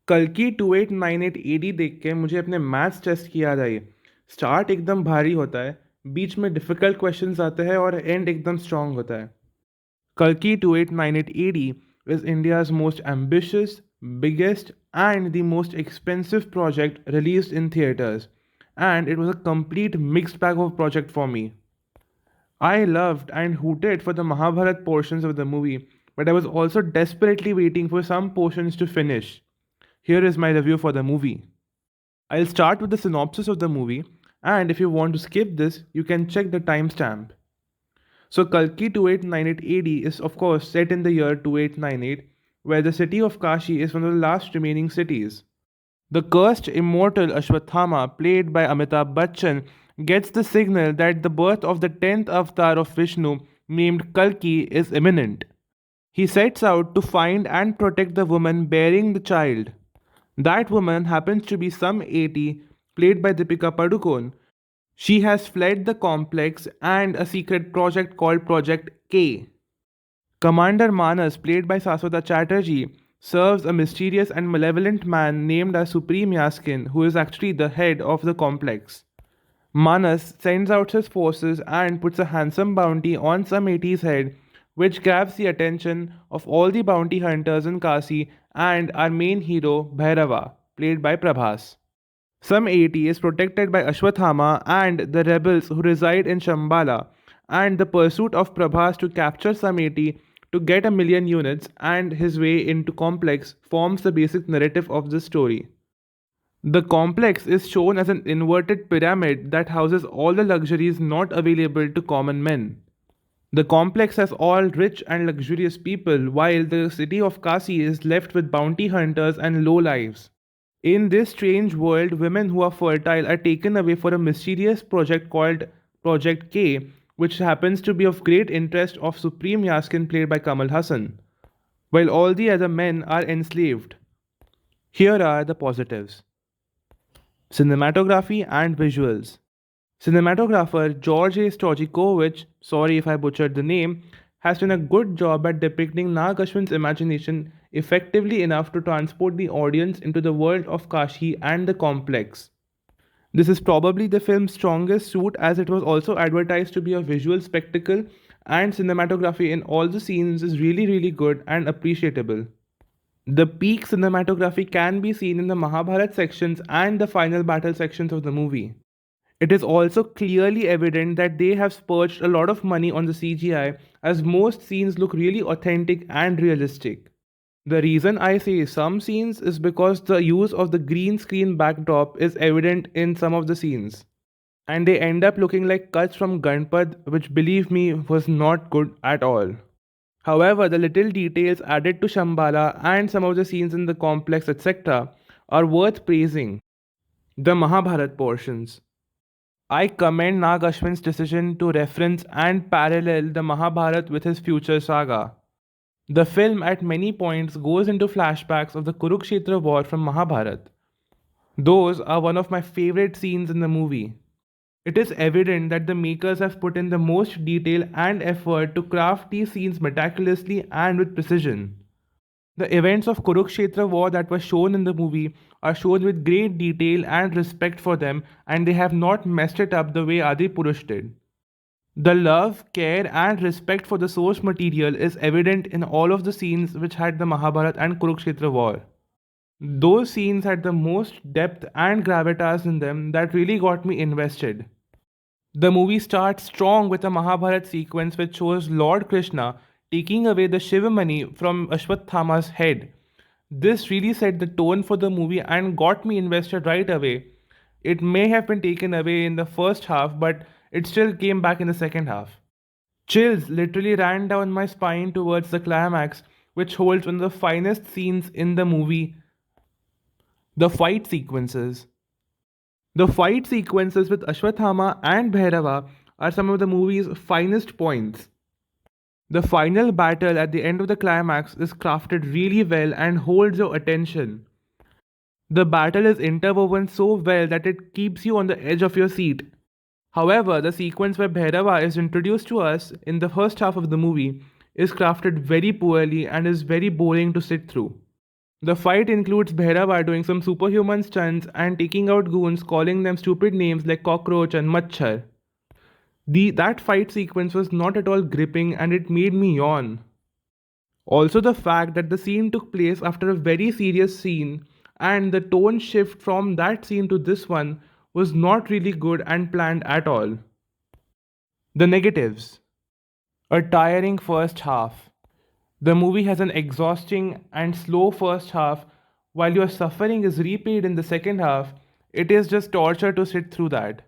कल्कि 2898 AD देख के मुझे अपने मैथ्स टेस्ट की याद आई। स्टार्ट एकदम भारी होता है, बीच में डिफिकल्ट क्वेश्चंस आते हैं और एंड एकदम स्ट्रांग होता है। Kalki 2898 AD is India's most ambitious, biggest, and the most expensive project released in theaters, and it was a complete mixed bag of project for me. I loved and hooted for the Mahabharata portions of the movie, but I was also desperately waiting for some portions to finish. Here is my review for the movie. I'll start with the synopsis of the movie, and if you want to skip this, you can check the timestamp. So, Kalki 2898 AD is, of course, set in the year 2898, where the city of Kashi is one of the last remaining cities. The cursed immortal Ashwathama, played by Amitabh Bachchan, gets the signal that the birth of the 10th avatar of Vishnu, named Kalki, is imminent. He sets out to find and protect the woman bearing the child. That woman happens to be some 80, played by Deepika Padukone. She has fled the complex and a secret project called Project K. Commander Manas, played by Saswata Chatterjee, serves a mysterious and malevolent man named as Supreme Yaskin, who is actually the head of the complex. Manas sends out his forces and puts a handsome bounty on some 80's head, which grabs the attention of all the bounty hunters in Kasi and our main hero, Bhairava, played by Prabhas. Some 80 is protected by Ashwathama and the rebels who reside in Shambhala, and the pursuit of Prabhas to capture some 80 to get a million units and his way into complex forms the basic narrative of the story. The complex is shown as an inverted pyramid that houses all the luxuries not available to common men. The complex has all rich and luxurious people, while the city of Kasi is left with bounty hunters and low lives. In this strange world, women who are fertile are taken away for a mysterious project called Project K, which happens to be of great interest of Supreme Yaskin, played by Kamal Hassan, while all the other men are enslaved. Here are the positives: cinematography and visuals. Cinematographer George A. Stojikovic, sorry if I butchered the name, has done a good job at depicting Nag Ashwin's imagination effectively enough to transport the audience into the world of Kashi and the complex. This is probably the film's strongest suit, as it was also advertised to be a visual spectacle, and cinematography in all the scenes is really good and appreciable. The peak cinematography can be seen in the Mahabharata sections and the final battle sections of the movie. It is also clearly evident that they have spurged a lot of money on the CGI, as most scenes look really authentic and realistic. The reason I say some scenes is because the use of the green screen backdrop is evident in some of the scenes. And they end up looking like cuts from Gunpad, which, believe me, was not good at all. However, the little details added to Shambhala and some of the scenes in the complex, etc., are worth praising. The Mahabharat portions. I commend Nag Ashwin's decision to reference and parallel the Mahabharata with his future saga. The film at many points goes into flashbacks of the Kurukshetra war from Mahabharata. Those are one of my favorite scenes in the movie. It is evident that the makers have put in the most detail and effort to craft these scenes meticulously and with precision. The events of Kurukshetra war that were shown in the movie are shown with great detail and respect for them, and they have not messed it up the way Adipurush did. The love, care, and respect for the source material is evident in all of the scenes which had the Mahabharata and Kurukshetra war. Those scenes had the most depth and gravitas in them that really got me invested. The movie starts strong with a Mahabharata sequence which shows Lord Krishna taking away the Shivamani from Ashwathama's head. This really set the tone for the movie and got me invested right away. It may have been taken away in the first half, but it still came back in the second half. Chills literally ran down my spine towards the climax, which holds one of the finest scenes in the movie: the fight sequences. The fight sequences with Ashwathama and Bhairava are some of the movie's finest points. The final battle at the end of the climax is crafted really well and holds your attention. The battle is interwoven so well that it keeps you on the edge of your seat. However, the sequence where Bhairava is introduced to us in the first half of the movie is crafted very poorly and is very boring to sit through. The fight includes Bhairava doing some superhuman stunts and taking out goons, calling them stupid names like cockroach and machhar. That fight sequence was not at all gripping and it made me yawn. Also, the fact that the scene took place after a very serious scene and the tone shift from that scene to this one was not really good and planned at all. The negatives: a tiring first half. The movie has an exhausting and slow first half, while your suffering is repaid in the second half. It is just torture to sit through that.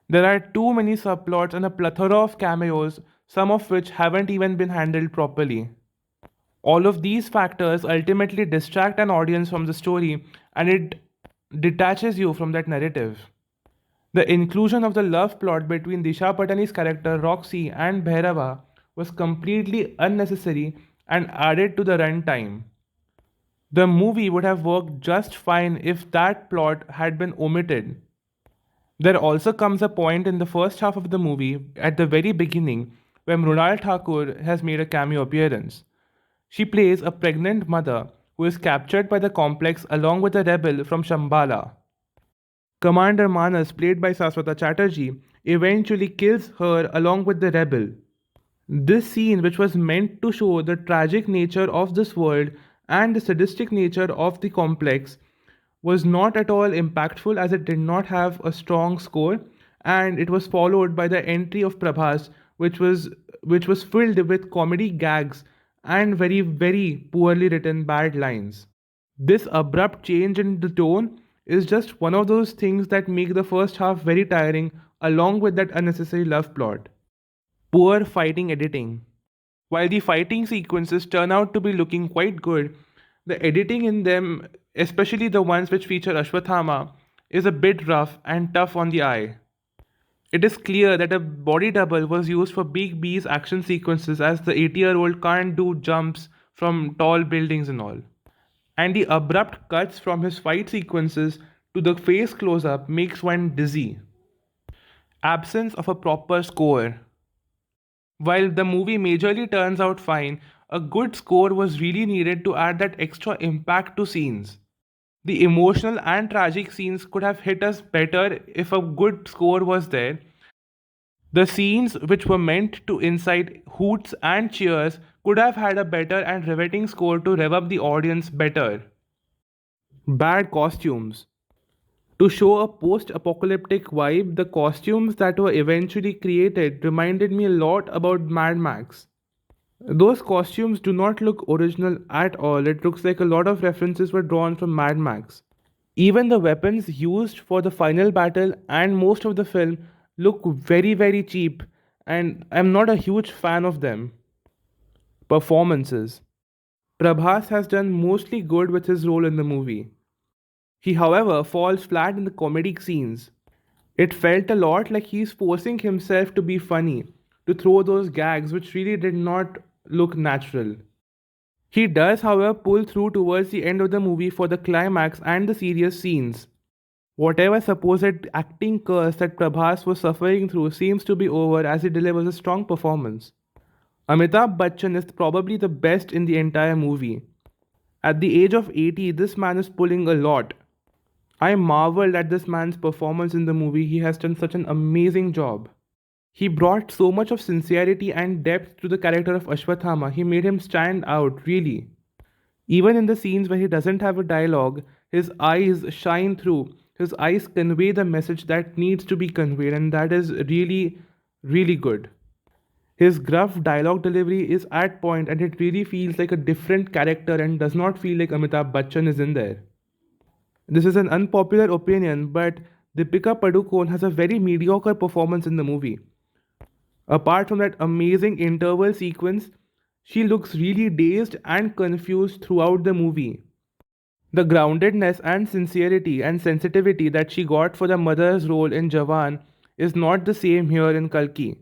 There are too many subplots and a plethora of cameos, some of which haven't even been handled properly. All of these factors ultimately distract an audience from the story and it detaches you from that narrative. The inclusion of the love plot between Disha Patani's character Roxy and Bhairava was completely unnecessary and added to the runtime. The movie would have worked just fine if that plot had been omitted. There also comes a point in the first half of the movie, at the very beginning, where Mrunal Thakur has made a cameo appearance. She plays a pregnant mother who is captured by the complex along with a rebel from Shambhala. Commander Manas, played by Saswata Chatterjee, eventually kills her along with the rebel. This scene, which was meant to show the tragic nature of this world and the sadistic nature of the complex, was not at all impactful as it did not have a strong score, and it was followed by the entry of Prabhas, which was filled with comedy gags and very poorly written bad lines. This abrupt change in the tone is just one of those things that make the first half very tiring, along with that unnecessary love plot. Poor fighting editing. While the fighting sequences turn out to be looking quite good, the editing in them, especially the ones which feature Ashwathama, is a bit rough and tough on the eye. It is clear that a body double was used for Big B's action sequences as the 80-year-old can't do jumps from tall buildings and all. And the abrupt cuts from his fight sequences to the face close up makes one dizzy. Absence of a proper score. While the movie majorly turns out fine, a good score was really needed to add that extra impact to scenes. The emotional and tragic scenes could have hit us better if a good score was there. The scenes which were meant to incite hoots and cheers could have had a better and riveting score to rev up the audience better. Bad costumes. To show a post apocalyptic vibe, the costumes that were eventually created reminded me a lot about Mad Max. Those costumes do not look original at all. It looks like a lot of references were drawn from Mad Max. Even the weapons used for the final battle and most of the film look very cheap, and I'm not a huge fan of them. Performances. Prabhas has done mostly good with his role in the movie. He, however, falls flat in the comedic scenes. It felt a lot like he's forcing himself to be funny, to throw those gags which really did not look natural. He does, however, pull through towards the end of the movie for the climax and the serious scenes. Whatever supposed acting curse that Prabhas was suffering through seems to be over as he delivers a strong performance. Amitabh Bachchan is probably the best in the entire movie. At the age of 80, this man is pulling a lot. I marveled at this man's performance in the movie. He has done such an amazing job. He brought so much of sincerity and depth to the character of Ashwathama. He made him stand out, really. Even in the scenes where he doesn't have a dialogue, his eyes shine through. His eyes convey the message that needs to be conveyed, and that is really good. His gruff dialogue delivery is at point, and it really feels like a different character and does not feel like Amitabh Bachchan is in there. This is an unpopular opinion, but Deepika Padukone has a very mediocre performance in the movie. Apart from that amazing interval sequence, she looks really dazed and confused throughout the movie. The groundedness and sincerity and sensitivity that she got for the mother's role in Jawan is not the same here in Kalki.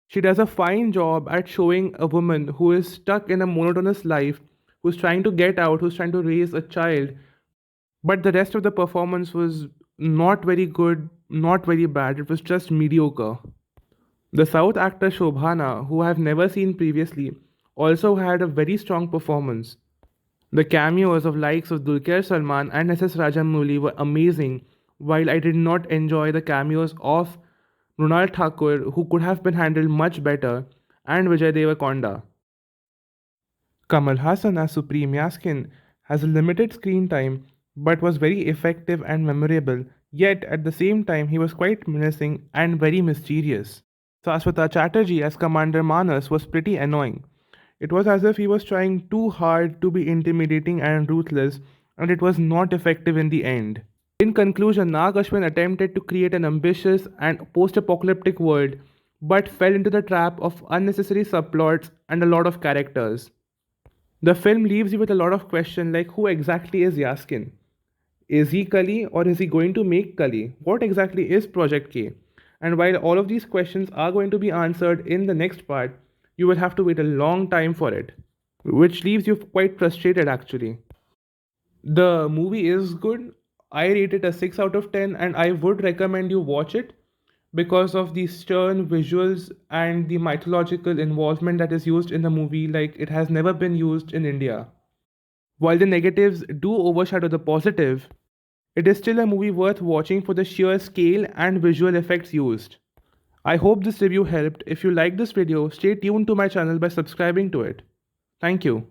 She does a fine job at showing a woman who is stuck in a monotonous life, who's trying to get out, who's trying to raise a child, but the rest of the performance was not very good, not very bad, it was just mediocre. The South actor Shobhana, who I have never seen previously, also had a very strong performance. The cameos of likes of Dulquer Salman and SS Rajamouli were amazing, while I did not enjoy the cameos of Mrunal Thakur, who could have been handled much better, and Vijay Deverakonda. Kamal Hassan as Supreme Yaskin has a limited screen time but was very effective and memorable, yet at the same time he was quite menacing and very mysterious. Saswata Chatterjee as Commander Manas was pretty annoying. It was as if he was trying too hard to be intimidating and ruthless, and it was not effective in the end. In conclusion, Nag Ashwin attempted to create an ambitious and post apocalyptic world, but fell into the trap of unnecessary subplots and a lot of characters. The film leaves you with a lot of questions like who exactly is Yaskin? Is he Kali or is he going to make Kali? What exactly is Project K? And while all of these questions are going to be answered in the next part, you will have to wait a long time for it, which leaves you quite frustrated actually. The movie is good. I rate it a 6 out of 10 and I would recommend you watch it because of the stern visuals and the mythological involvement that is used in the movie like it has never been used in India. While the negatives do overshadow the positive, it is still a movie worth watching for the sheer scale and visual effects used. I hope this review helped. If you like this video, stay tuned to my channel by subscribing to it. Thank you.